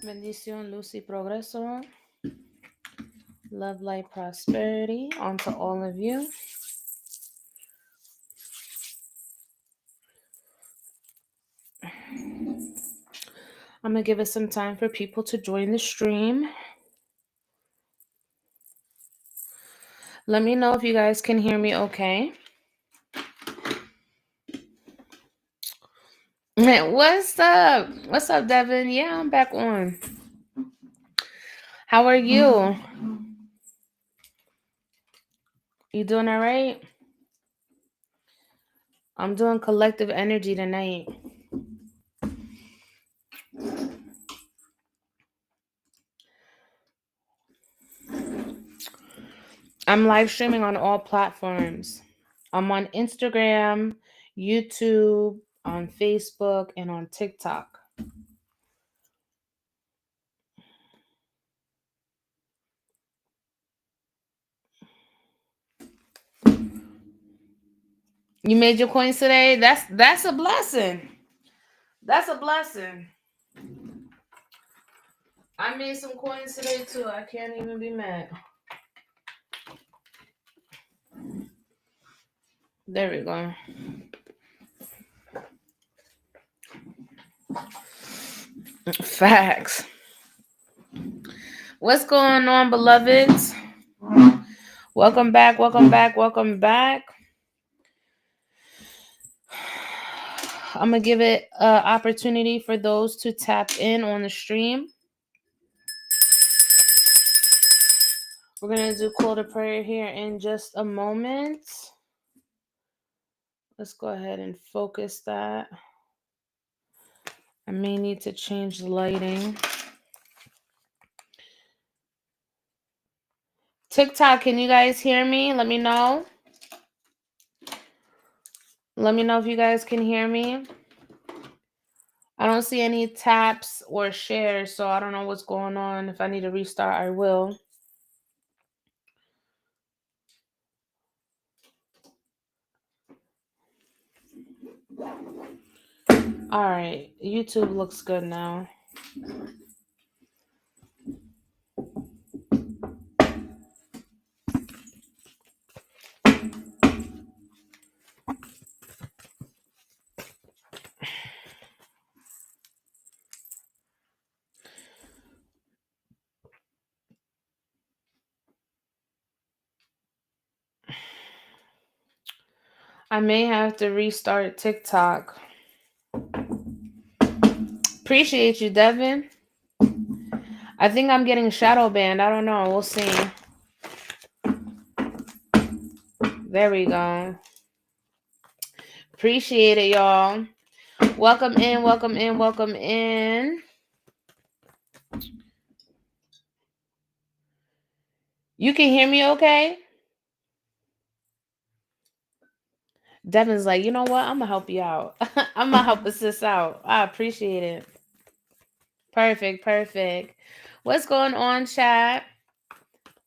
Bendición, luz y progreso. Love, light, prosperity onto all of you. I'm going to give it some time for people to join the stream. Let me know if you guys can hear me okay. What's up? What's up, Devin? Yeah, I'm back on. How are you? You doing all right? I'm doing collective energy tonight. I'm live streaming on all platforms. I'm on Instagram, YouTube, on Facebook, and on TikTok. You made your coins today? That's a blessing. That's a blessing. I made some coins today too. I can't even be mad. There we go. Facts. What's going on, beloveds? Welcome back, welcome back, welcome back. I'm going to give it an opportunity for those to tap in on the stream. We're going to do call to prayer here in just a moment. Let's go ahead and focus that. I may need to change the lighting. TikTok, can you guys hear me? Let me know. Let me know if you guys can hear me. I don't see any taps or shares, so I don't know what's going on. If I need to restart, I will. All right, YouTube looks good now. I may have to restart TikTok. Appreciate you, Devin. I think I'm getting shadow banned. I don't know. We'll see. There we go. Appreciate it, y'all. Welcome in, welcome in, welcome in. You can hear me okay? Devin's like, you know what? I'm going to help you out. I'm going to help assist out. I appreciate it. Perfect, perfect. What's going on, chat?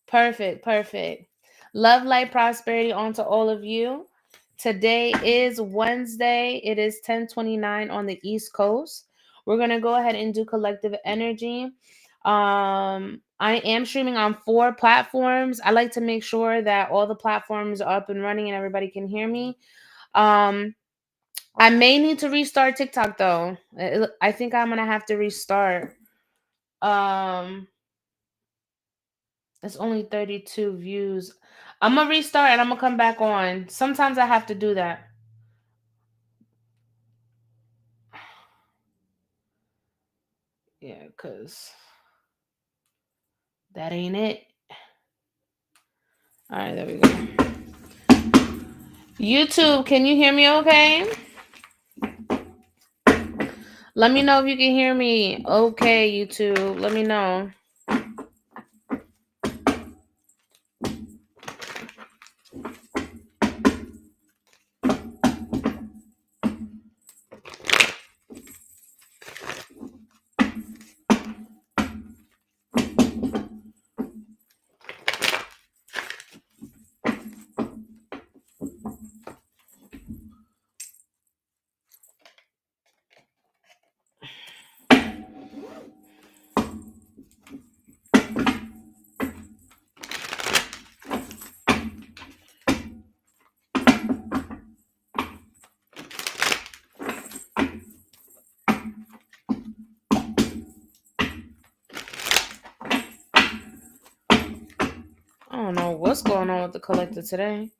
Perfect, perfect. Love, light, prosperity onto all of you. Today is Wednesday. It is 10:29 on the East Coast. We're going to go ahead and do collective energy. I am streaming on 4 platforms. I like to make sure that all the platforms are up and running and everybody can hear me. I may need to restart TikTok though. I think I'm going to have to restart. It's only 32 views. I'm going to restart and I'm going to come back on. Sometimes I have to do that. Yeah, because that ain't it. All right, there we go. YouTube, can you hear me okay? Let me know if you can hear me. Okay, YouTube, let me know. What's going on with the collector today?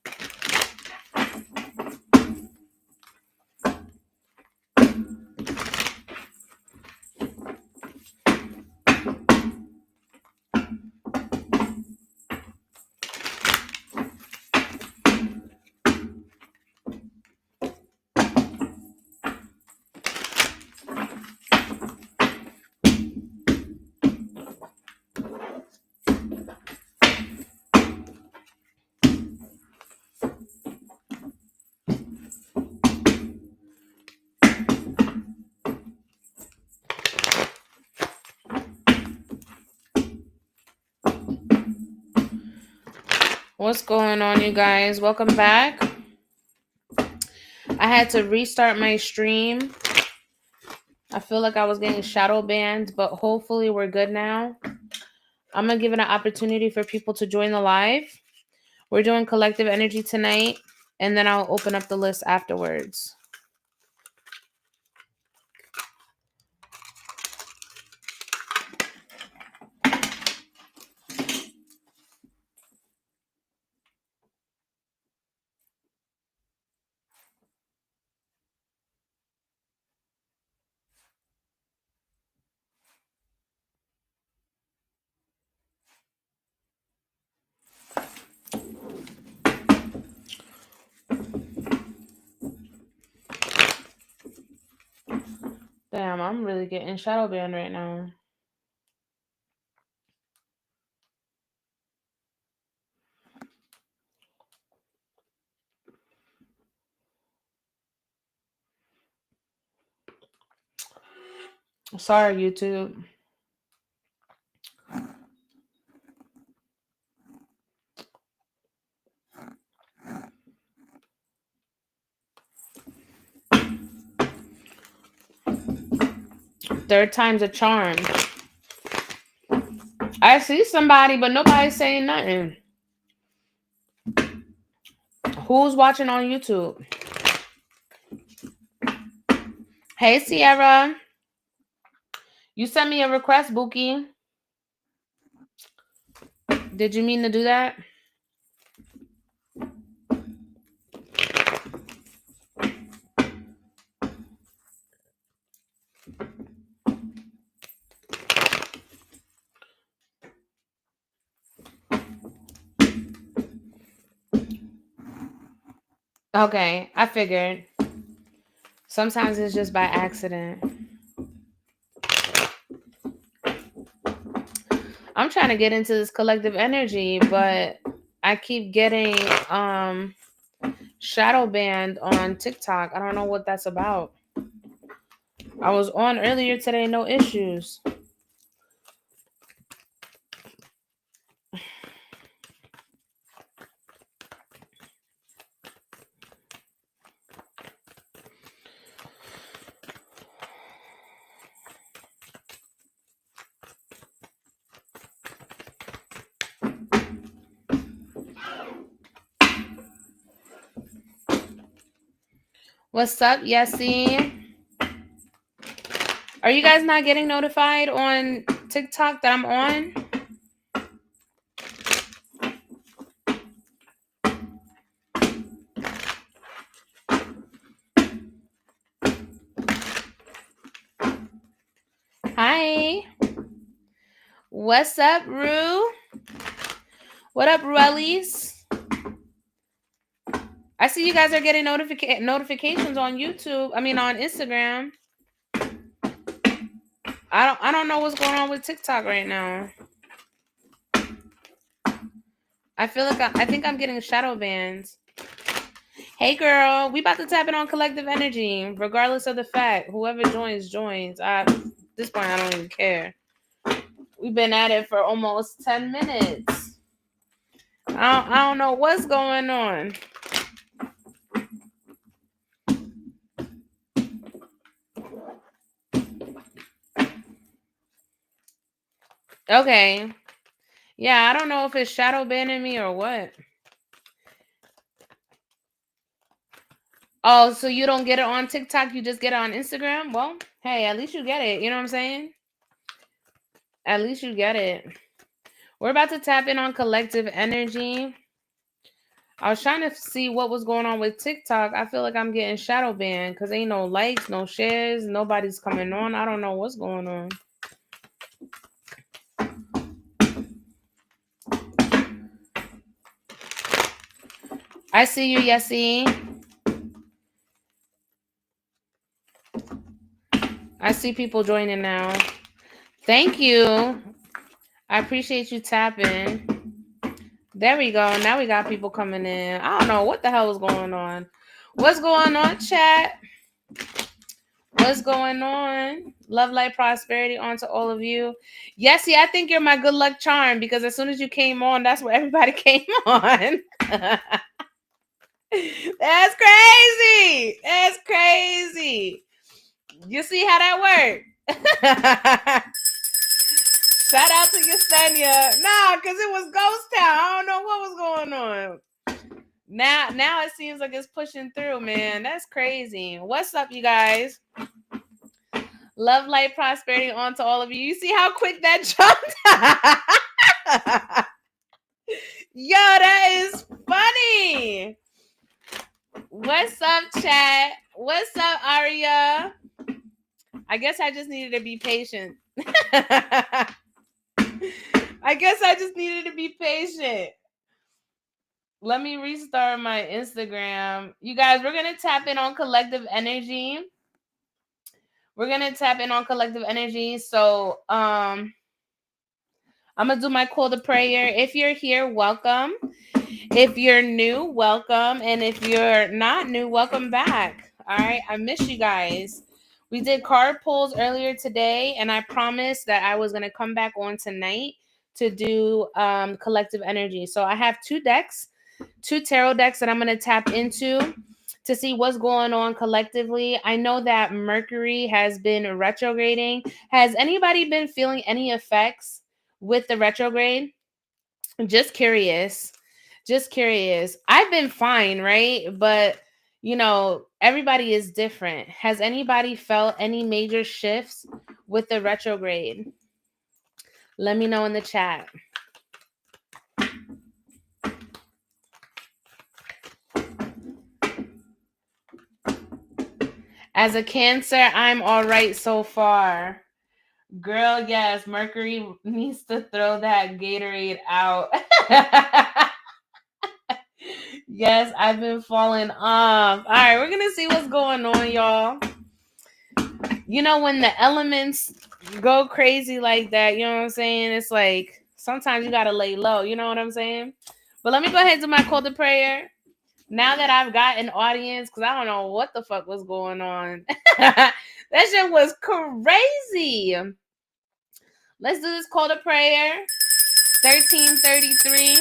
What's going on, you guys? Welcome back. I had to restart my stream. I feel like I was getting shadow banned, but hopefully we're good now. I'm going to give it an opportunity for people to join the live. We're doing collective energy tonight, and then I'll open up the list afterwards. Damn, I'm really getting shadow banned right now. Sorry, YouTube. Third time's a charm. I see somebody, but nobody's saying nothing. Who's watching on YouTube? Hey, Sierra. You sent me a request, Bookie. Did you mean to do that? Okay, I figured. Sometimes it's just by accident. I'm trying to get into this collective energy, but I keep getting shadow banned on TikTok. I don't know what that's about. I was on earlier today, no issues. What's up, Yessie? Are you guys not getting notified on TikTok that I'm on? Hi. What's up, Rue? What up, Ruellies? I see you guys are getting notifications on YouTube. I mean, on Instagram. I don't know what's going on with TikTok right now. I feel like I think I'm getting shadow bans. Hey, girl, we about to tap in on collective energy, regardless of the fact. Whoever joins. At this point, I don't even care. We've been at it for almost 10 minutes. I don't know what's going on. Okay. Yeah, I don't know if it's shadow banning me or what. Oh, so you don't get it on TikTok, you just get it on Instagram? Well, hey, at least you get it. You know what I'm saying? At least you get it. We're about to tap in on collective energy. I was trying to see what was going on with TikTok. I feel like I'm getting shadow banned because ain't no likes, no shares, nobody's coming on. I don't know what's going on. I see you, Yessie. I see people joining now. Thank you. I appreciate you tapping. There we go. Now we got people coming in. I don't know what the hell is going on. What's going on, chat? What's going on? Love, light, prosperity on to all of you. Yessie, I think you're my good luck charm because as soon as you came on, that's where everybody came on. That's crazy. That's crazy. You see how that worked? Shout out to Yesenia. Nah, because it was Ghost Town. I don't know what was going on. Now it seems like it's pushing through, man. That's crazy. What's up, you guys? Love, light, prosperity on to all of you. You see how quick that jumped? Yo, that is funny. What's up, chat? What's up, Aria? I guess I just needed to be patient. I guess I just needed to be patient. Let me restart my Instagram. You guys, we're going to tap in on collective energy. We're going to tap in on collective energy. So, I'm going to do my call to prayer. If you're here, welcome. If you're new, welcome. And if you're not new, welcome back. All right. I miss you guys. We did card pulls earlier today, and I promised that I was going to come back on tonight to do collective energy. So I have two tarot decks that I'm going to tap into to see what's going on collectively. I know that Mercury has been retrograding. Has anybody been feeling any effects with the retrograde? Just curious. I've been fine, right? But everybody is different. Has anybody felt any major shifts with the retrograde? Let me know in the chat. As a Cancer, I'm all right so far. Girl, yes, Mercury needs to throw that Gatorade out. Yes, I've been falling off. All right, we're going to see what's going on, y'all. When the elements go crazy like that, you know what I'm saying? It's like sometimes you got to lay low, you know what I'm saying? But let me go ahead and do my call to prayer. Now that I've got an audience, because I don't know what the fuck was going on. That shit was crazy. Let's do this call to prayer. 1333.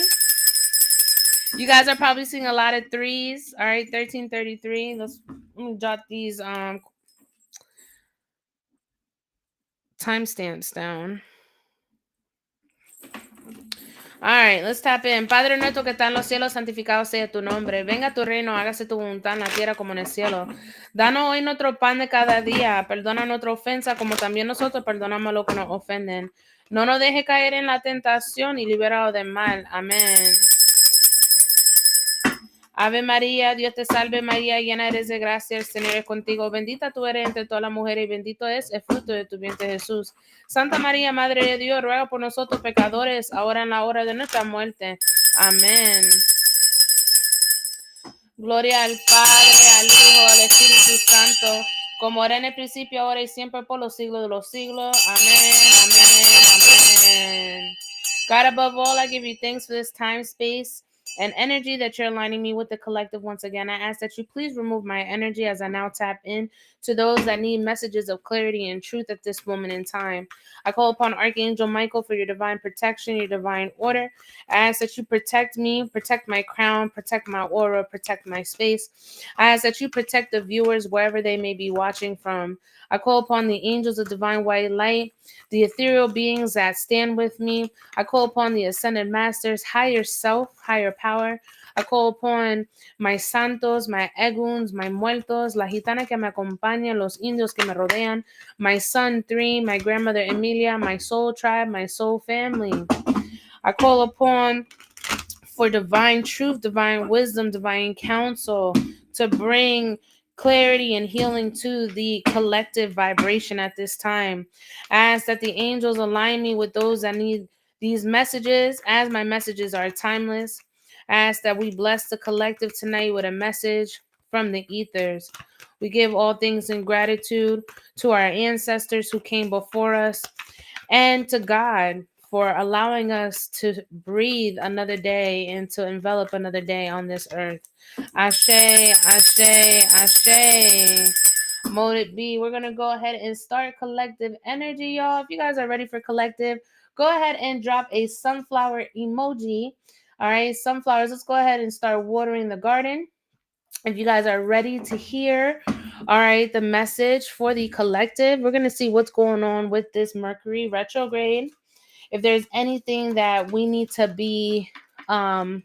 You guys are probably seeing a lot of threes. All right, 1333. Let me jot these timestamps down. All right, let's tap in. Padre nuestro que está en los cielos, santificado sea tu nombre. Venga tu reino, hágase tu voluntad en la tierra como en el cielo. Danos hoy nuestro pan de cada día. Perdona nuestra ofensa como también nosotros perdonamos a los que nos ofenden. No nos deje caer en la tentación y liberados del mal. Amén. Ave María, Dios te salve María, llena eres de gracia, el Señor es contigo. Bendita tú eres entre todas las mujeres y bendito es el fruto de tu vientre Jesús. Santa María, Madre de Dios, ruega por nosotros pecadores, ahora en la hora de nuestra muerte. Amén. Gloria al Padre, al Hijo, al Espíritu Santo, como era en el principio, ahora y siempre, por los siglos de los siglos. Amén, amén, amén. God, above all, I give you thanks for this time, space, and energy that you're aligning me with the collective once again. I ask that you please remove my energy as I now tap in to those that need messages of clarity and truth at this moment in time. I call upon Archangel Michael for your divine protection, your divine order. I ask that you protect me, protect my crown, protect my aura, protect my space. I ask that you protect the viewers wherever they may be watching from. I call upon the angels of divine white light, the ethereal beings that stand with me. I call upon the ascended masters, higher self, higher power. I call upon my santos, my eguns, my muertos, la gitana que me acompaña, los indios que me rodean, my son 3, my grandmother Emilia, my soul tribe, my soul family. I call upon for divine truth, divine wisdom, divine counsel, to bring clarity and healing to the collective vibration at this time. I ask that the angels align me with those that need these messages, as my messages are timeless. I ask that we bless the collective tonight with a message from the ethers. We give all things in gratitude to our ancestors who came before us, and to God for allowing us to breathe another day and to envelop another day on this earth. Ashe, ashe, ashe. Mote it be. We're going to go ahead and start collective energy, y'all. If you guys are ready for collective, go ahead and drop a sunflower emoji. All right, sunflowers, let's go ahead and start watering the garden. If you guys are ready to hear, all right, the message for the collective, we're going to see what's going on with this Mercury retrograde. If there's anything that we need to be um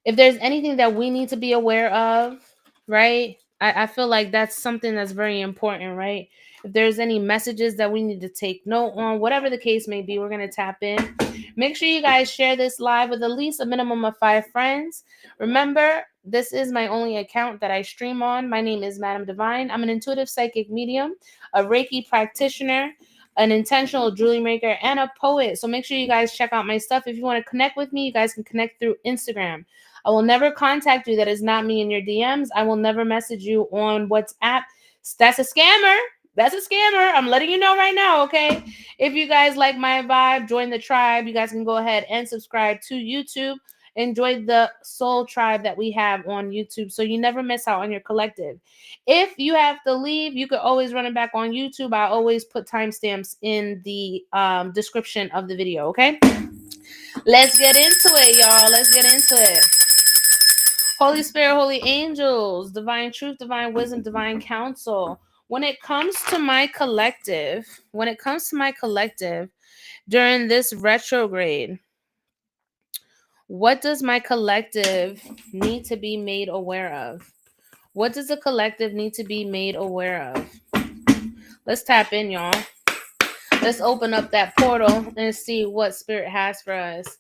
if there's anything that we need to be aware of, right? I feel like that's something that's very important, right? If there's any messages that we need to take note on, whatever the case may be, we're going to tap in. Make sure you guys share this live with at least a minimum of 5 friends. Remember, this is my only account that I stream on. My name is Madam Divine. I'm an intuitive psychic medium, a Reiki practitioner, an intentional jewelry maker, and a poet. So make sure you guys check out my stuff. If you want to connect with me, you guys can connect through Instagram. I will never contact you that is not me in your DMs. I will never message you on WhatsApp. That's a scammer. That's a scammer. I'm letting you know right now, okay? If you guys like my vibe, join the tribe. You guys can go ahead and subscribe to YouTube. Enjoy the soul tribe that we have on YouTube so you never miss out on your collective. If you have to leave, you could always run it back on YouTube. I always put timestamps in the description of the video, okay? Let's get into it, y'all. Let's get into it. Holy Spirit, holy angels, divine truth, divine wisdom, divine counsel. When it comes to my collective, during this retrograde, what does my collective need to be made aware of? What does the collective need to be made aware of? Let's tap in, y'all. Let's open up that portal and see what Spirit has for us.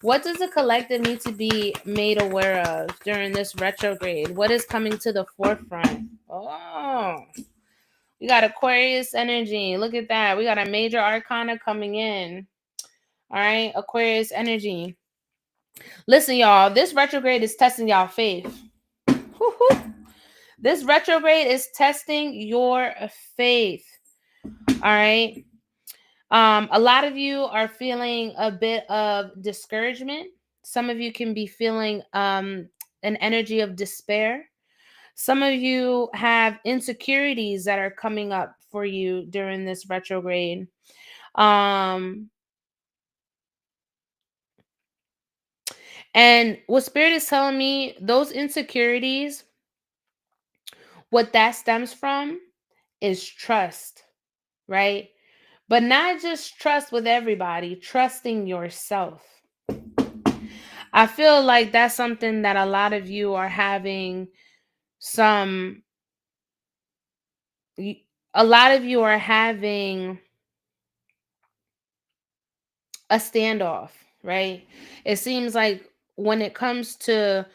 What does the collective need to be made aware of during this retrograde? What is coming to the forefront? Oh, we got Aquarius energy. Look at that. We got a major arcana coming in. All right, Aquarius energy. Listen, y'all, this retrograde is testing y'all faith. Woo-hoo. This retrograde is testing your faith. All right. A lot of you are feeling a bit of discouragement. Some of you can be feeling an energy of despair. Some of you have insecurities that are coming up for you during this retrograde. And what Spirit is telling me, those insecurities, what that stems from is trust, right? But not just trust with everybody, trusting yourself. I feel like that's something that a lot of you are having some, a lot of you are having a standoff, right? It seems like when it comes to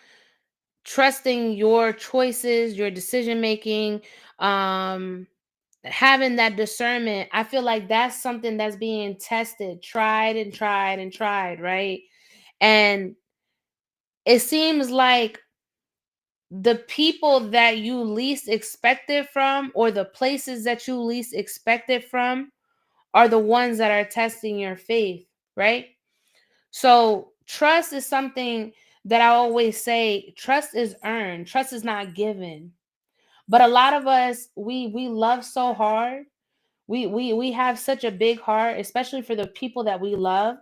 trusting your choices, your decision making, having that discernment, I feel like that's something that's being tested, tried and tried and tried, right? And it seems like the people that you least expected from, or the places that you least expected from, are the ones that are testing your faith, right? So trust is something that I always say, trust is earned, trust is not given. But a lot of us, we love so hard. We have such a big heart, especially for the people that we love,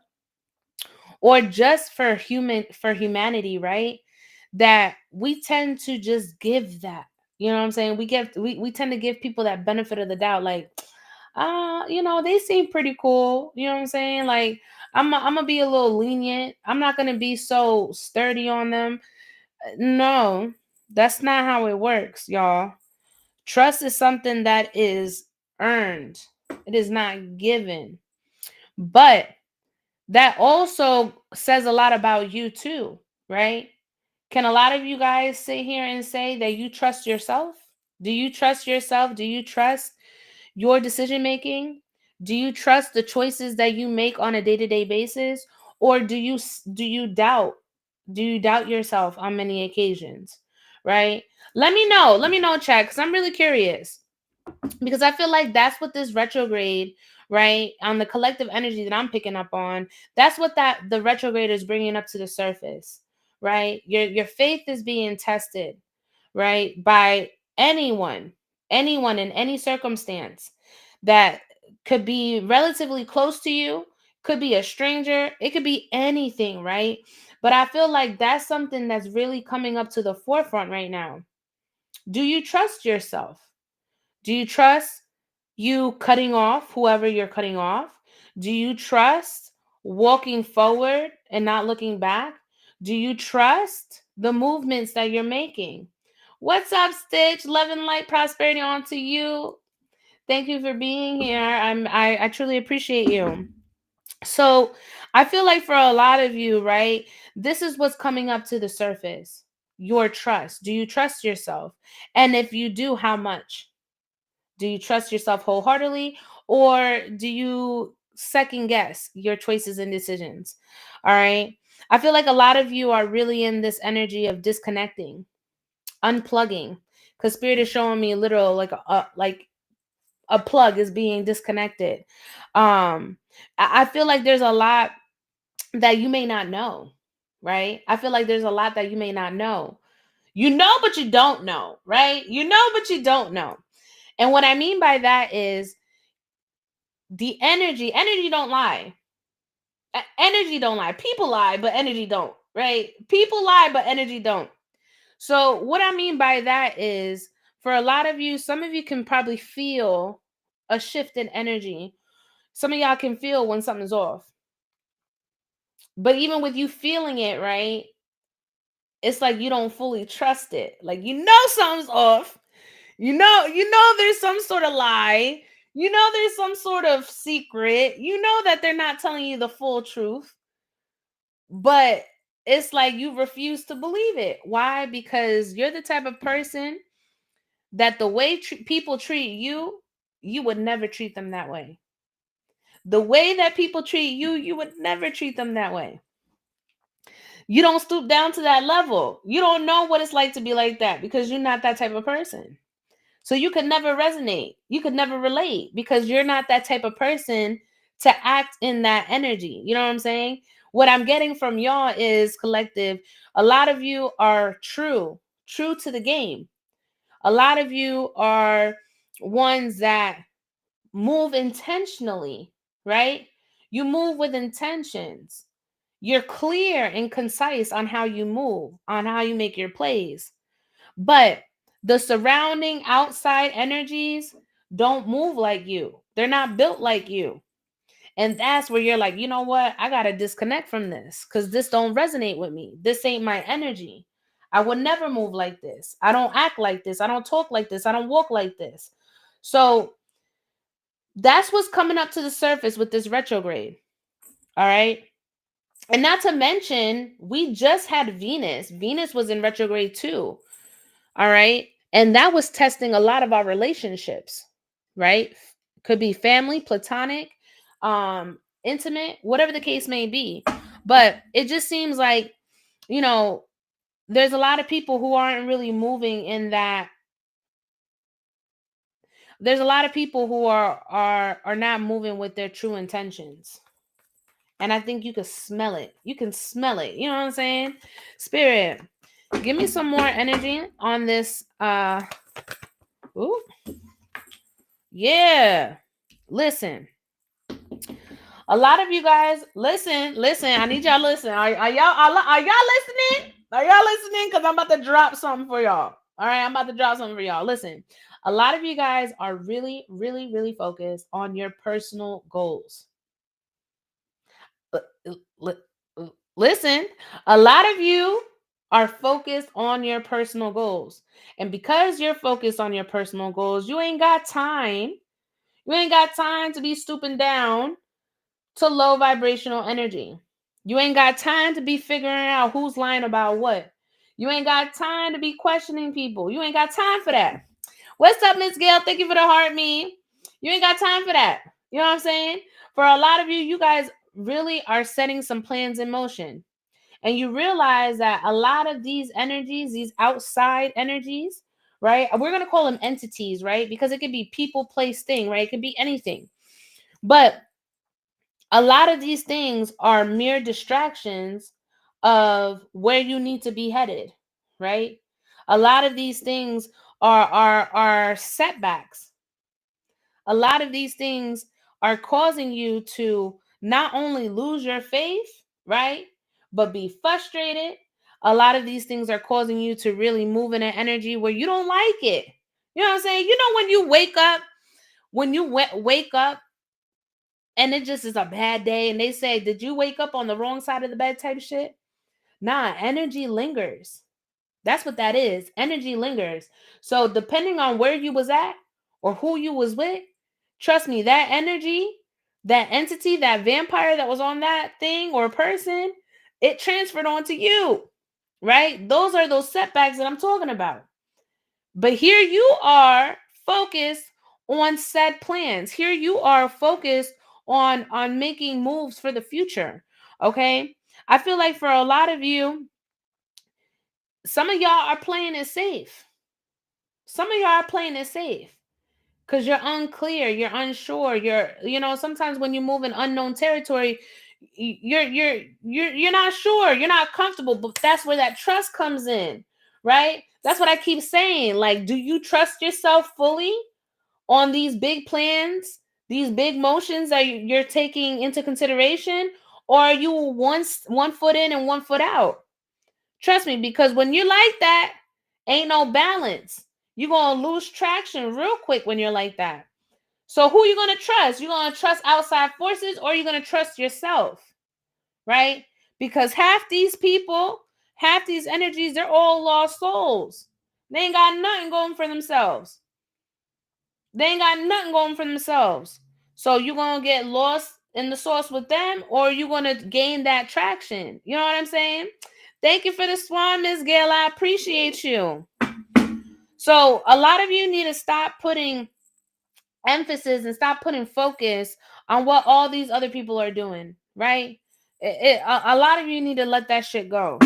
or just for humanity, right? That we tend to just give that. You know what I'm saying? We tend to give people that benefit of the doubt, like, they seem pretty cool. You know what I'm saying? Like, I'm gonna be a little lenient. I'm not gonna be so sturdy on them. No, that's not how it works, y'all. Trust is something that is earned. It is not given. But that also says a lot about you too, right? Can a lot of you guys sit here and say that you trust yourself? Do you trust yourself? Do you trust your decision making? Do you trust the choices that you make on a day-to-day basis, or do you doubt? Do you doubt yourself on many occasions? Right? Let me know. Let me know, chat, cuz I'm really curious, because I feel like that's what this retrograde, right, on the collective energy that I'm picking up on, that's what that the retrograde is bringing up to the surface, right? Your faith is being tested, right, by anyone, anyone in any circumstance that could be relatively close to you, could be a stranger, it could be anything, right? But I feel like that's something that's really coming up to the forefront right now. Do you trust yourself? Do you trust you cutting off whoever you're cutting off? Do you trust walking forward and not looking back? Do you trust the movements that you're making? What's up, Stitch? Love and light, prosperity on to you. Thank you for being here. I truly appreciate you. So I feel like for a lot of you, right, this is what's coming up to the surface. Your trust. Do you trust yourself? And if you do, how much? Do you trust yourself wholeheartedly, or do you second guess your choices and decisions? All right. I feel like a lot of you are really in this energy of disconnecting, unplugging, because spirit is showing me literal like a plug is being disconnected. I feel like there's a lot that you may not know, right? I feel like there's a lot that you may not know. You know, but you don't know, right? You know, but you don't know. And what I mean by that is the energy don't lie. Energy don't lie. People lie, but energy don't, right? People lie, but energy don't. So what I mean by that is, for a lot of you, some of you can probably feel a shift in energy. Some of y'all can feel when something's off. But even with you feeling it, right, it's like you don't fully trust it. Like, you know, something's off. You know there's some sort of lie. You know there's some sort of secret. You know that they're not telling you the full truth. But it's like you refuse to believe it. Why? Because you're the type of person that the way people treat you, you would never treat them that way. The way that people treat you, you would never treat them that way. You don't stoop down to that level. You don't know what it's like to be like that because you're not that type of person. So you could never resonate. You could never relate because you're not that type of person to act in that energy. You know what I'm saying? What I'm getting from y'all is collective. A lot of you are true to the game. A lot of you are ones that move intentionally, right? You move with intentions. You're clear and concise on how you move, on how you make your plays. But the surrounding outside energies don't move like you. They're not built like you. And that's where you're like, you know what? I got to disconnect from this because this don't resonate with me. This ain't my energy. I would never move like this. I don't act like this. I don't talk like this. I don't walk like this. So that's what's coming up to the surface with this retrograde. All right. And not to mention, we just had Venus. Venus was in retrograde too. All right. And that was testing a lot of our relationships, right? Could be family, platonic, intimate, whatever the case may be. But it just seems like, you know, there's a lot of people who aren't really moving in that. There's a lot of people who are not moving with their true intentions. And I think you can smell it. You can smell it. You know what I'm saying? Spirit, give me some more energy on this. Ooh, yeah. Listen. A lot of you guys, listen. I need y'all listen. Are y'all listening? Are y'all listening? Because I'm about to drop something for y'all. All right, I'm about to drop something for y'all. Listen, a lot of you guys are really, really, really focused on your personal goals. Listen, a lot of you are focused on your personal goals. And because you're focused on your personal goals, you ain't got time. You ain't got time to be stooping down to low vibrational energy. You ain't got time to be figuring out who's lying about what. You ain't got time to be questioning people. You ain't got time for that. What's up, Miss Gail? Thank you for the heart meme. You ain't got time for that. You know what I'm saying? For a lot of you, you guys really are setting some plans in motion. And you realize that a lot of these energies, these outside energies, right? We're going to call them entities, right? Because it could be people, place, thing, right? It could be anything. But a lot of these things are mere distractions of where you need to be headed, right? A lot of these things are setbacks. A lot of these things are causing you to not only lose your faith, right? But be frustrated. A lot of these things are causing you to really move in an energy where you don't like it. You know what I'm saying? You know, when you wake up, wake up and it just is a bad day and they say, did you wake up on the wrong side of the bed type shit? Nah, energy lingers. That's what that is. Energy lingers. So depending on where you was at or who you was with, trust me, that energy, that entity, that vampire that was on that thing or person, it transferred onto you, right? Those are those setbacks that I'm talking about. But here you are focused on said plans. Here you are focused on making moves for the future. Okay? I feel like for a lot of you, some of y'all are playing it safe. Some of y'all are playing it safe because you're unclear, you're unsure, sometimes when you move in unknown territory, you're not sure, you're not comfortable, but that's where that trust comes in, right? That's what I keep saying. Like, do you trust yourself fully on these big plans, these big motions that you're taking into consideration, or are you one foot in and one foot out? Trust me, because when you're like that, ain't no balance. You're going to lose traction real quick when you're like that. So who are you going to trust? You're going to trust outside forces or you're going to trust yourself, right? Because half these people, half these energies, they're all lost souls. They ain't got nothing going for themselves. They ain't got nothing going for themselves. So you're going to get lost in the source with them or you're going to gain that traction. You know what I'm saying? Thank you for the swan, Miss Gail. I appreciate you. So a lot of you need to stop putting emphasis and stop putting focus on what all these other people are doing, right? A lot of you need to let that shit go.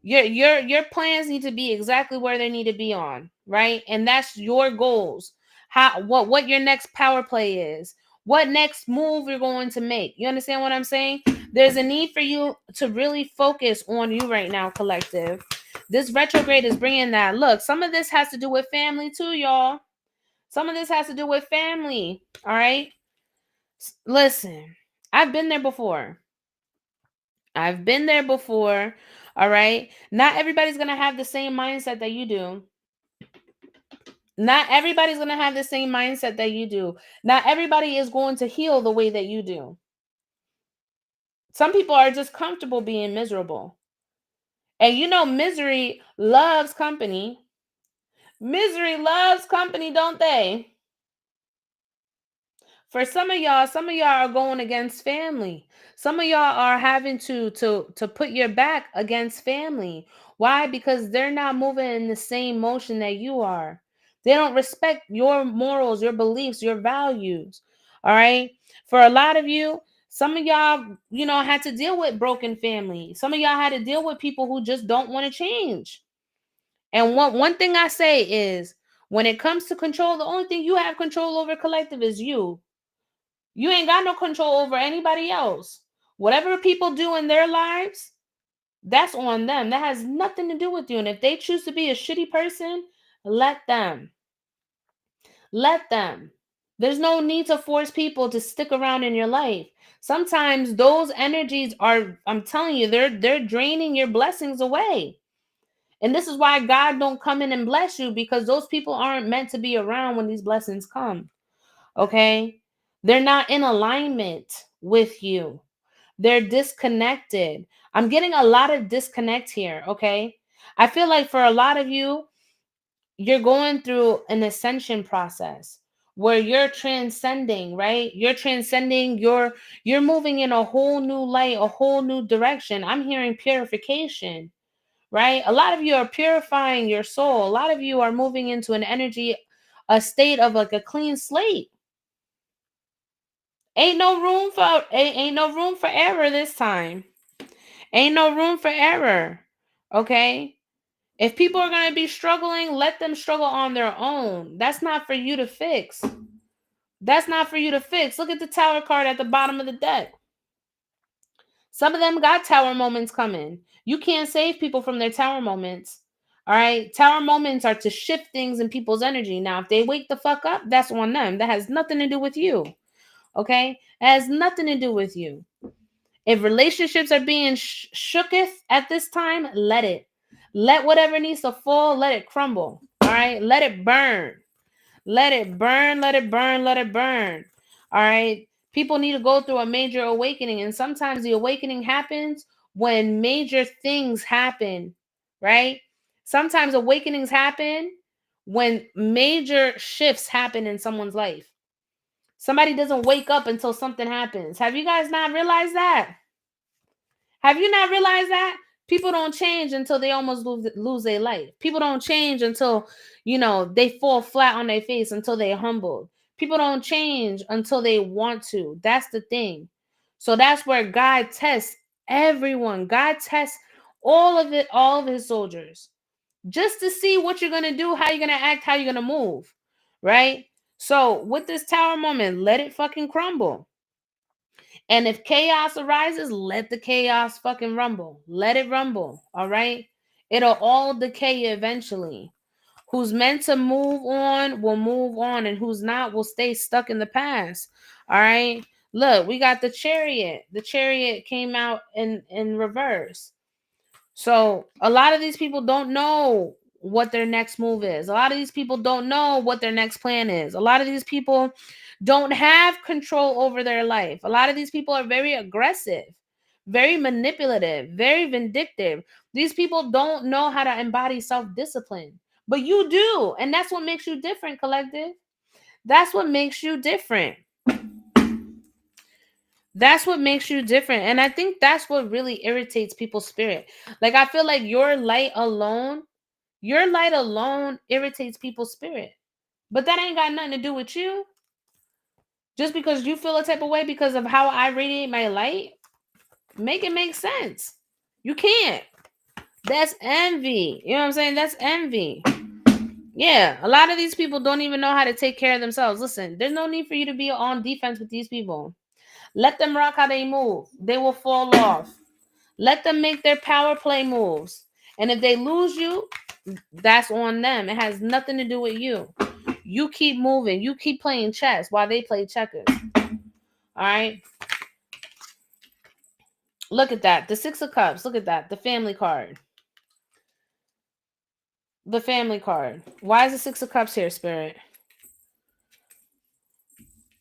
Your plans need to be exactly where they need to be on, right? And that's your goals. What your next power play is, what next move you're going to make. You understand what I'm saying? There's a need for you to really focus on you right now, collective. This retrograde is bringing that. Look, some of this has to do with family too, y'all. Some of this has to do with family. All right. Listen, I've been there before. I've been there before. All right. Not everybody's going to have the same mindset that you do. Not everybody's going to have the same mindset that you do. Not everybody is going to heal the way that you do. Some people are just comfortable being miserable. And misery loves company. Misery loves company, don't they? For some of y'all are going against family. Some of y'all are having to put your back against family. Why? Because they're not moving in the same motion that you are. They don't respect your morals, your beliefs, your values. All right? For a lot of you, some of y'all, had to deal with broken family. Some of y'all had to deal with people who just don't want to change. And one thing I say is, when it comes to control, the only thing you have control over, collective, is you. You ain't got no control over anybody else. Whatever people do in their lives, that's on them. That has nothing to do with you. And if they choose to be a shitty person, let them. Let them. There's no need to force people to stick around in your life. Sometimes those energies are, I'm telling you, they're draining your blessings away. And this is why God don't come in and bless you, because those people aren't meant to be around when these blessings come. Okay? They're not in alignment with you. They're disconnected. I'm getting a lot of disconnect here, okay? I feel like for a lot of you, you're going through an ascension process where you're transcending, right? You're transcending, you're moving in a whole new light, a whole new direction. I'm hearing purification, right? A lot of you are purifying your soul. A lot of you are moving into an energy, a state of like a clean slate. Ain't no room for error this time. Ain't no room for error. Okay? If people are going to be struggling, let them struggle on their own. That's not for you to fix. That's not for you to fix. Look at the tower card at the bottom of the deck. Some of them got tower moments coming. You can't save people from their tower moments. All right? Tower moments are to shift things in people's energy. Now, if they wake the fuck up, that's on them. That has nothing to do with you. Okay? It has nothing to do with you. If relationships are being shooketh at this time, let it. Let whatever needs to fall, let it crumble. All right? Let it burn. Let it burn, let it burn, let it burn. All right? People need to go through a major awakening. And sometimes the awakening happens when major things happen, right? Sometimes awakenings happen when major shifts happen in someone's life. Somebody doesn't wake up until something happens. Have you guys not realized that? Have you not realized that? People don't change until they almost lose their life. People don't change until, they fall flat on their face, until they're humbled. People don't change until they want to. That's the thing. So that's where God tests everyone. God tests all of it, all of his soldiers, just to see what you're going to do, how you're going to act, how you're going to move. Right? So with this tower moment, let it fucking crumble. And if chaos arises, let the chaos fucking rumble. Let it rumble. All right? It'll all decay eventually. Who's meant to move on will move on, and who's not will stay stuck in the past. All right? Look, we got the Chariot. The Chariot came out in reverse. So a lot of these people don't know what their next move is. A lot of these people don't know what their next plan is. A lot of these people don't have control over their life. A lot of these people are very aggressive, very manipulative, very vindictive. These people don't know how to embody self-discipline, but you do. And that's what makes you different, collective. That's what makes you different. That's what makes you different. And I think that's what really irritates people's spirit. Like, I feel like your light alone irritates people's spirit. But that ain't got nothing to do with you. Just because you feel a type of way because of how I radiate my light, make it make sense. You can't. That's envy. You know what I'm saying? That's envy. Yeah, a lot of these people don't even know how to take care of themselves. Listen, there's no need for you to be on defense with these people. Let them rock how they move. They will fall off. Let them make their power play moves. And if they lose you, that's on them. It has nothing to do with you. You keep moving. You keep playing chess while they play checkers. All right? Look at that. The Six of Cups. Look at that. The family card. The family card. Why is the Six of Cups here, Spirit?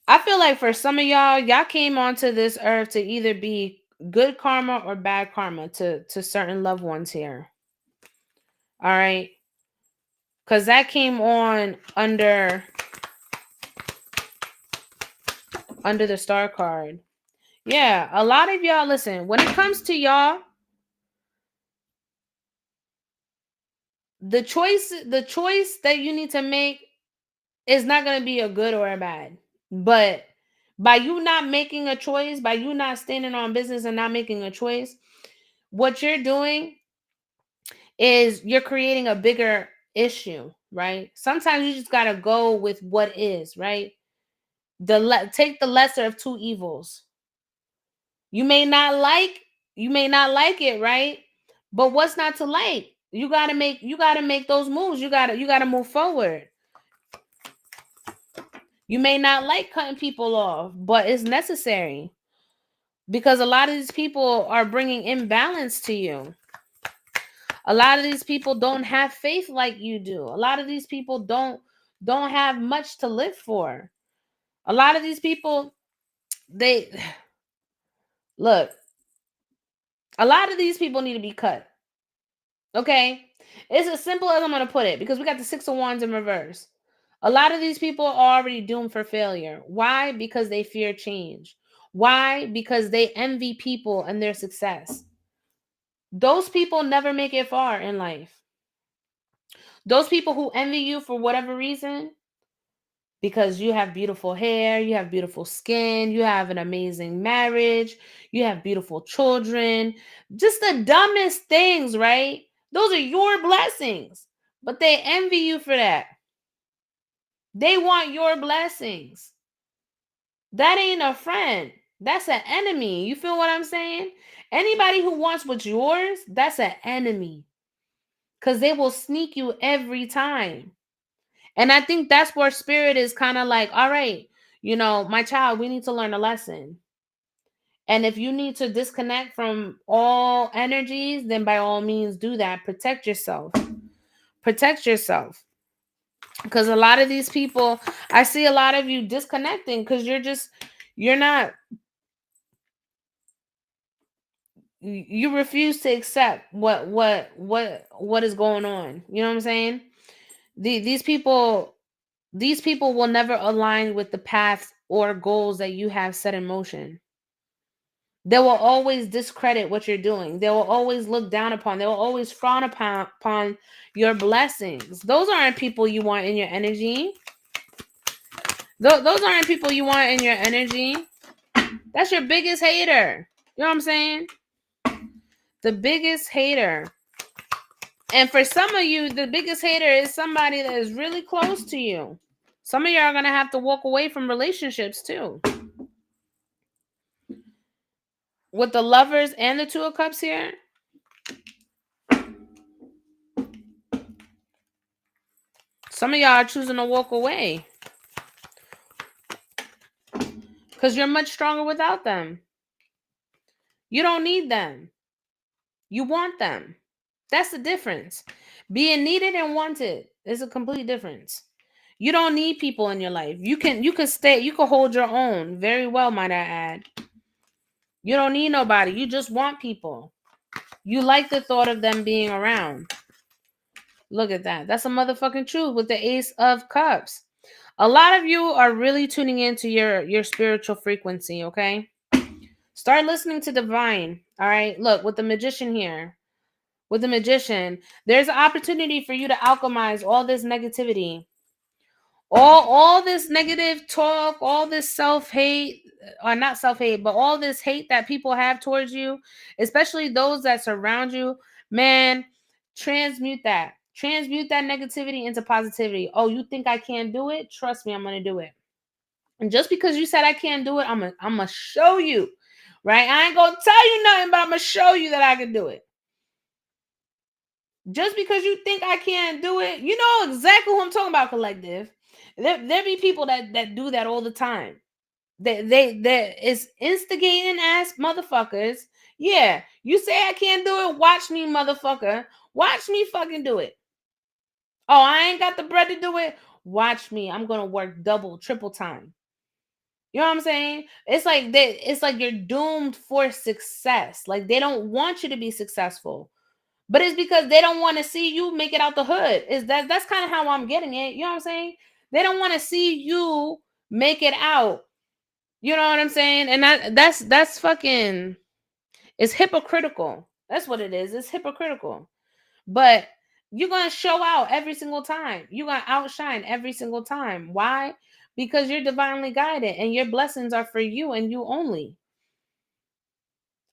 I feel like for some of y'all came onto this earth to either be good karma or bad karma to certain loved ones here. All right? Because that came on under the star card. Yeah, a lot of y'all, listen, when it comes to y'all, the choice that you need to make is not going to be a good or a bad. But by you not making a choice, by you not standing on business and not making a choice, what you're doing is you're creating a bigger issue, right? Sometimes you just got to go with what is, right? Take the lesser of two evils. You may not like it, right? But what's not to like? You got to make those moves. You got to move forward. You may not like cutting people off, but it's necessary because a lot of these people are bringing imbalance to you. A lot of these people don't have faith like you do. A lot of these people don't have much to live for. A lot of these people, they look, a lot of these people need to be cut. Okay? It's as simple as I'm going to put it because we got the Six of Wands in reverse. A lot of these people are already doomed for failure. Why? Because they fear change. Why? Because they envy people and their success. Those people never make it far in life. Those people who envy you for whatever reason, because you have beautiful hair, you have beautiful skin, you have an amazing marriage, you have beautiful children, just the dumbest things, right? Those are your blessings, but they envy you for that. They want your blessings. That ain't a friend. That's an enemy. You feel what I'm saying? Anybody who wants what's yours, that's an enemy. Because they will sneak you every time. And I think that's where spirit is kind of like, all right, my child, we need to learn a lesson. And if you need to disconnect from all energies, then by all means do that. Protect yourself. Protect yourself. Because a lot of these people, I see a lot of you disconnecting because you're not, you refuse to accept what is going on. You know what I'm saying? These people will never align with the paths or goals that you have set in motion. They will always discredit what you're doing. They will always look down upon. They will always frown upon your blessings. Those aren't people you want in your energy. Those aren't people you want in your energy. That's your biggest hater. You know what I'm saying? The biggest hater. And for some of you, the biggest hater is somebody that is really close to you. Some of you are going to have to walk away from relationships too. With the lovers and the two of cups here, some of y'all are choosing to walk away because you're much stronger without them. You don't need them. You want them. That's the difference. Being needed and wanted is a complete difference. You don't need people in your life. You can stay, you can hold your own very well, might I add. You don't need nobody. You just want people. You like the thought of them being around. Look at that. That's a motherfucking truth with the Ace of Cups. A lot of you are really tuning into your spiritual frequency, okay? Start listening to divine, all right? Look, with the magician here, with the magician, there's an opportunity for you to alchemize all this negativity. All this negative talk, all this self-hate, or not self-hate, but all this hate that people have towards you, especially those that surround you, man, transmute that. Transmute that negativity into positivity. Oh, you think I can't do it? Trust me, I'm going to do it. And just because you said I can't do it, I'm going to show you, right? I ain't going to tell you nothing, but I'm going to show you that I can do it. Just because you think I can't do it, you know exactly who I'm talking about, collective. There be people that do that all the time. They is instigating ass motherfuckers. Yeah, you say I can't do it. Watch me, motherfucker. Watch me fucking do it. Oh, I ain't got the bread to do it. Watch me. I'm gonna work double, triple time. You know what I'm saying? It's like you're doomed for success. Like they don't want you to be successful. But it's because they don't want to see you make it out the hood. That's kind of how I'm getting it. You know what I'm saying? They don't want to see you make it out. You know what I'm saying? And that's fucking, it's hypocritical. That's what it is. It's hypocritical. But you're going to show out every single time. You're going to outshine every single time. Why? Because you're divinely guided and your blessings are for you and you only.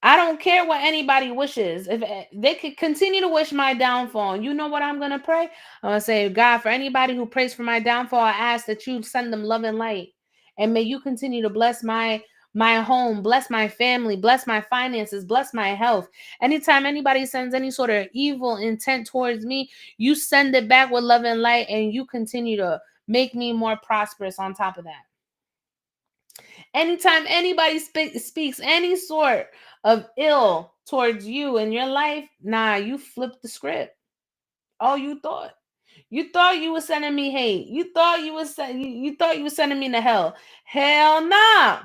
I don't care what anybody wishes. If they could continue to wish my downfall, you know what I'm going to pray? I'm going to say, God, for anybody who prays for my downfall, I ask that you send them love and light. And may you continue to bless my home, bless my family, bless my finances, bless my health. Anytime anybody sends any sort of evil intent towards me, you send it back with love and light, and you continue to make me more prosperous on top of that. Anytime anybody speaks any sort of ill towards you in your life, nah, you flipped the script. Oh, you thought you were sending me hate. You thought you were sending me to hell. Hell nah.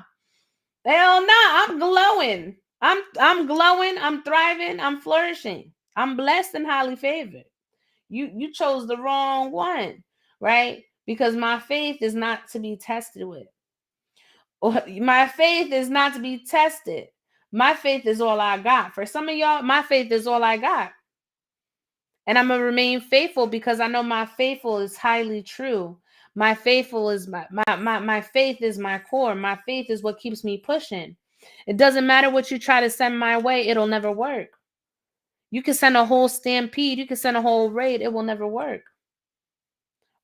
Hell nah. I'm glowing. I'm glowing. I'm thriving. I'm flourishing. I'm blessed and highly favored. You chose the wrong one, right? because my faith is not to be tested with. My faith is not to be tested. My faith is all I got. For some of y'all, my faith is all I got. And I'm going to remain faithful because I know my faithful is highly true. My faithful is my faith is my core. My faith is what keeps me pushing. It doesn't matter what you try to send my way, it'll never work. You can send a whole stampede, you can send a whole raid, it will never work.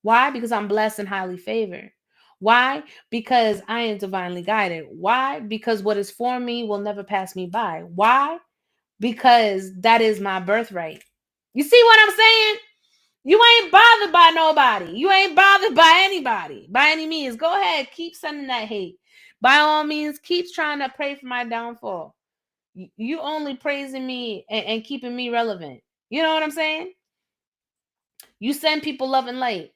Why? Because I'm blessed and highly favored. Why? Because I am divinely guided. Why? Because what is for me will never pass me by. Why? Because that is my birthright. You see what I'm saying? You ain't bothered by nobody. You ain't bothered by anybody, by any means. Go ahead, keep sending that hate. By all means, keep trying to pray for my downfall. You only praising me and keeping me relevant. You know what I'm saying? You send people love and light.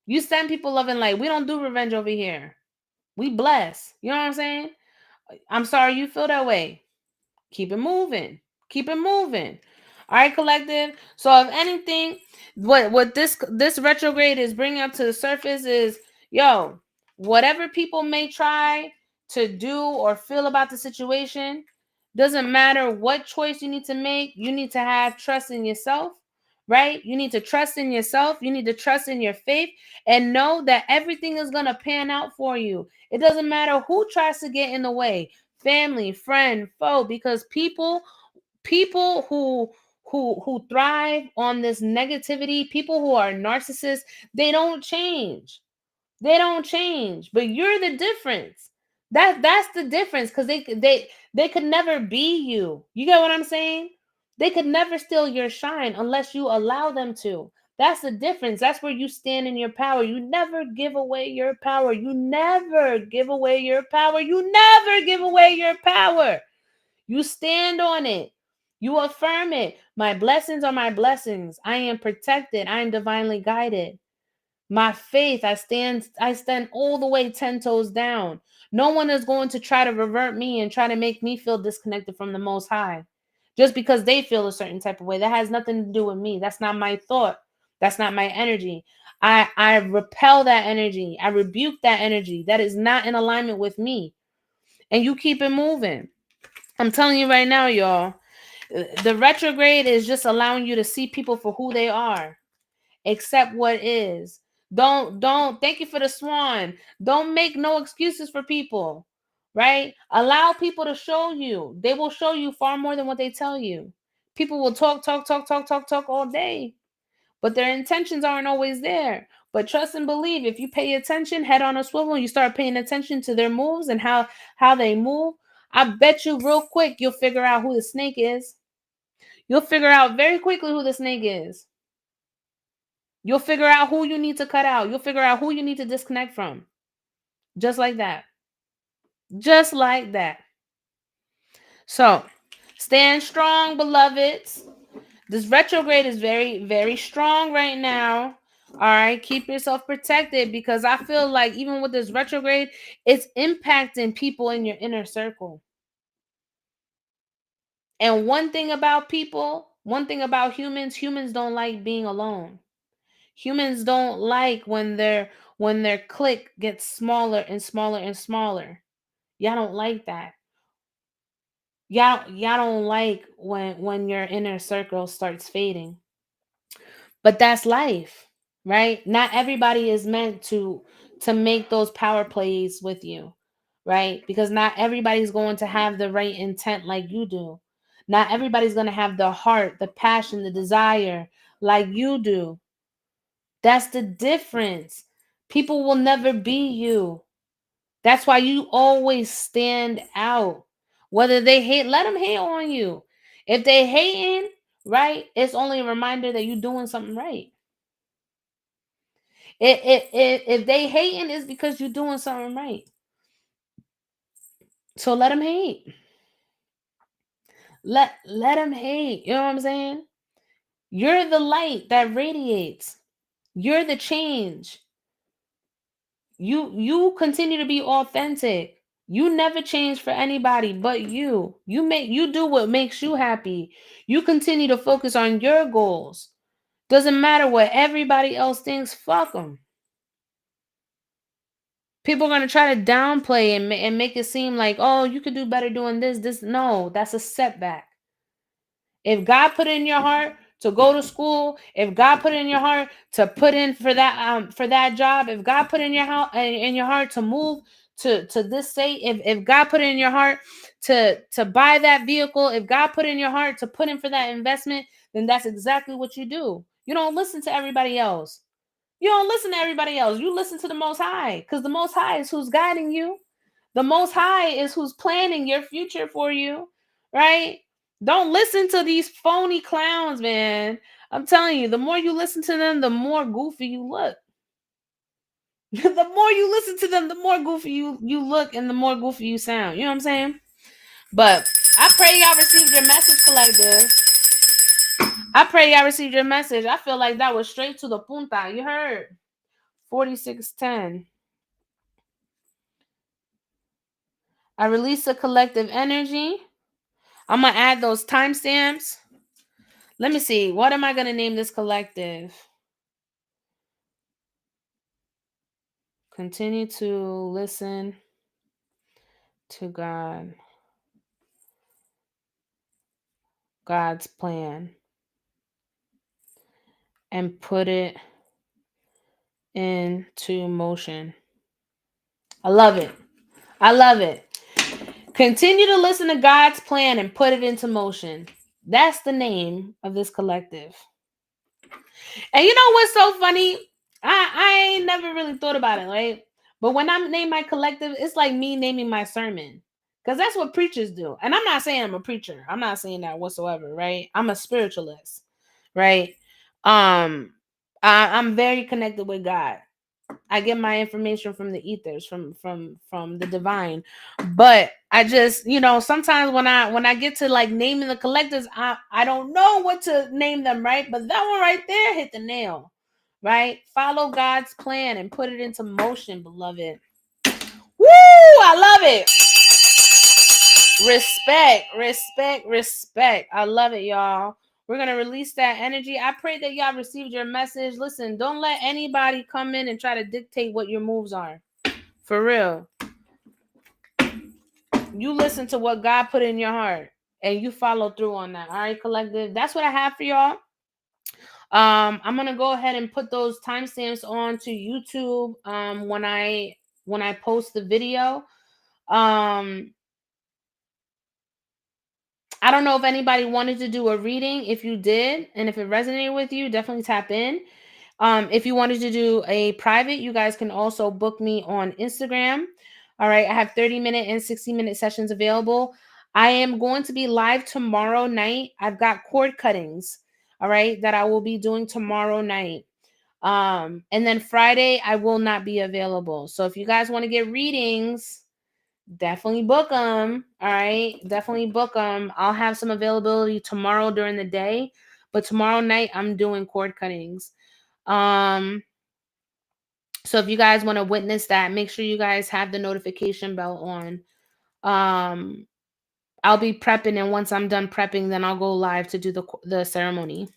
You send people love and light. We don't do revenge over here. We bless. You know what I'm saying? I'm sorry you feel that way. Keep it moving. Keep it moving. All right, collective. So if anything, what this retrograde is bringing up to the surface is, yo, whatever people may try to do or feel about the situation, doesn't matter what choice you need to make. You need to have trust in yourself, right? You need to trust in yourself. You need to trust in your faith and know that everything is going to pan out for you. It doesn't matter who tries to get in the way, family, friend, foe, because people who thrive on this negativity, people who are narcissists, they don't change. They don't change, but you're the difference. That's the difference, because they could never be you. You get what I'm saying? They could never steal your shine unless you allow them to. That's the difference. That's where you stand in your power. You never give away your power. You never give away your power. You never give away your power. You stand on it. You affirm it. My blessings are my blessings. I am protected. I am divinely guided. My faith, I stand all the way 10 toes down. No one is going to try to revert me and try to make me feel disconnected from the Most High just because they feel a certain type of way. That has nothing to do with me. That's not my thought. That's not my energy. I repel that energy. I rebuke that energy. That is not in alignment with me. And you keep it moving. I'm telling you right now, y'all, the retrograde is just allowing you to see people for who they are. Accept what is. Don't thank you for the swan. Don't make no excuses for people, right? Allow people to show you. They will show you far more than what they tell you. People will talk all day, but their intentions aren't always there. But trust and believe, if you pay attention, head on a swivel, you start paying attention to their moves and how they move, I bet you real quick you'll figure out who the snake is. You'll figure out very quickly who the snake is. You'll figure out who you need to cut out. You'll figure out who you need to disconnect from. Just like that. Just like that. So, stand strong, beloveds. This retrograde is very, very strong right now. All right, keep yourself protected, because I feel like even with this retrograde, it's impacting people in your inner circle. And one thing about people, one thing about humans don't like being alone. Humans don't like when their clique gets smaller and smaller and smaller. Y'all don't like that. Y'all don't like when your inner circle starts fading. But that's life, right? Not everybody is meant to make those power plays with you, right? Because not everybody's going to have the right intent like you do. Not everybody's going to have the heart, the passion, the desire like you do. That's the difference. People will never be you. That's why you always stand out. Whether they hate, let them hate on you. If they hating, right, it's only a reminder that you're doing something right. If they hating, it's because you're doing something right. So let them hate. Let them hate. You know what I'm saying? You're the light that radiates. You're the change. You continue to be authentic. You never change for anybody but you. You do what makes you happy. You continue to focus on your goals. Doesn't matter what everybody else thinks. Fuck them. People are going to try to downplay and make it seem like, oh, you could do better doing this. No, that's a setback. If God put it in your heart to go to school, if God put it in your heart to put in for that job, if God put it in your heart to move to this state, if God put it in your heart to buy that vehicle, if God put it in your heart to put in for that investment, then that's exactly what you do. You don't listen to everybody else. You don't listen to everybody else. You listen to the Most High, because the Most High is who's guiding you. The Most High is who's planning your future for you, right? Don't listen to these phony clowns, man. I'm telling you, the more you listen to them, the more goofy you look. The more you listen to them, the more goofy you look and the more goofy you sound. You know what I'm saying? But I pray y'all received your message, collective. I pray y'all received your message. I feel like that was straight to the punta. You heard? 4610. I release the collective energy. I'm going to add those timestamps. Let me see. What am I going to name this collective? Continue to listen to God's plan, and put it into motion. I love it. I love it. Continue to listen to God's plan and put it into motion. That's the name of this collective. And you know what's so funny? I ain't never really thought about it, right? But when I name my collective, it's like me naming my sermon. Because that's what preachers do. And I'm not saying I'm a preacher. I'm not saying that whatsoever, right? I'm a spiritualist, right? I'm very connected with God. I get my information from the ethers, from the divine. But I just, sometimes when I get to like naming the collectives, I don't know what to name them, right? But that one right there hit the nail, right? Follow God's plan and put it into motion, beloved. Woo! I love it. Respect. I love it, y'all. We're going to release that energy. I pray that y'all received your message. Listen, don't let anybody come in and try to dictate what your moves are. For real. You listen to what God put in your heart and you follow through on that. All right, collective. That's what I have for y'all. I'm going to go ahead and put those timestamps on to YouTube when I post the video. I don't know if anybody wanted to do a reading. If you did, and if it resonated with you, definitely tap in. If you wanted to do a private, you guys can also book me on Instagram. All right. I have 30-minute and 60-minute sessions available. I am going to be live tomorrow night. I've got cord cuttings, all right, that I will be doing tomorrow night. And then Friday, I will not be available. So if you guys want to get readings, definitely book them. All right. Definitely book them. I'll have some availability tomorrow during the day, but tomorrow night I'm doing cord cuttings. So if you guys want to witness that, make sure you guys have the notification bell on. I'll be prepping, and once I'm done prepping, then I'll go live to do the ceremony.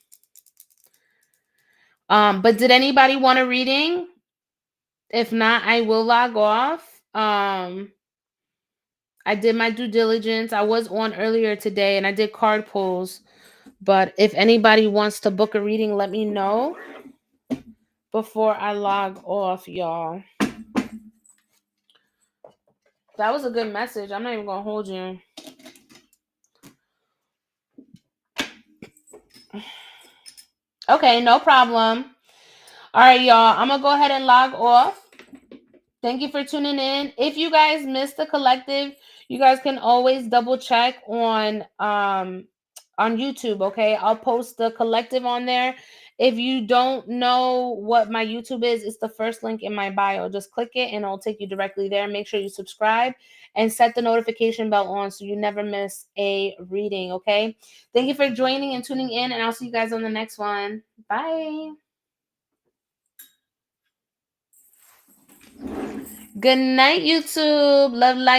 But did anybody want a reading? If not, I will log off. I did my due diligence. I was on earlier today and I did card pulls. But if anybody wants to book a reading, let me know before I log off, y'all. That was a good message. I'm not even going to hold you. Okay, no problem. All right, y'all. I'm going to go ahead and log off. Thank you for tuning in. If you guys missed the collective, you guys can always double check on YouTube, okay? I'll post the collective on there. If you don't know what my YouTube is, it's the first link in my bio. Just click it and it'll take you directly there. Make sure you subscribe and set the notification bell on so you never miss a reading, okay? Thank you for joining and tuning in, and I'll see you guys on the next one. Bye. Good night, YouTube. Love, light.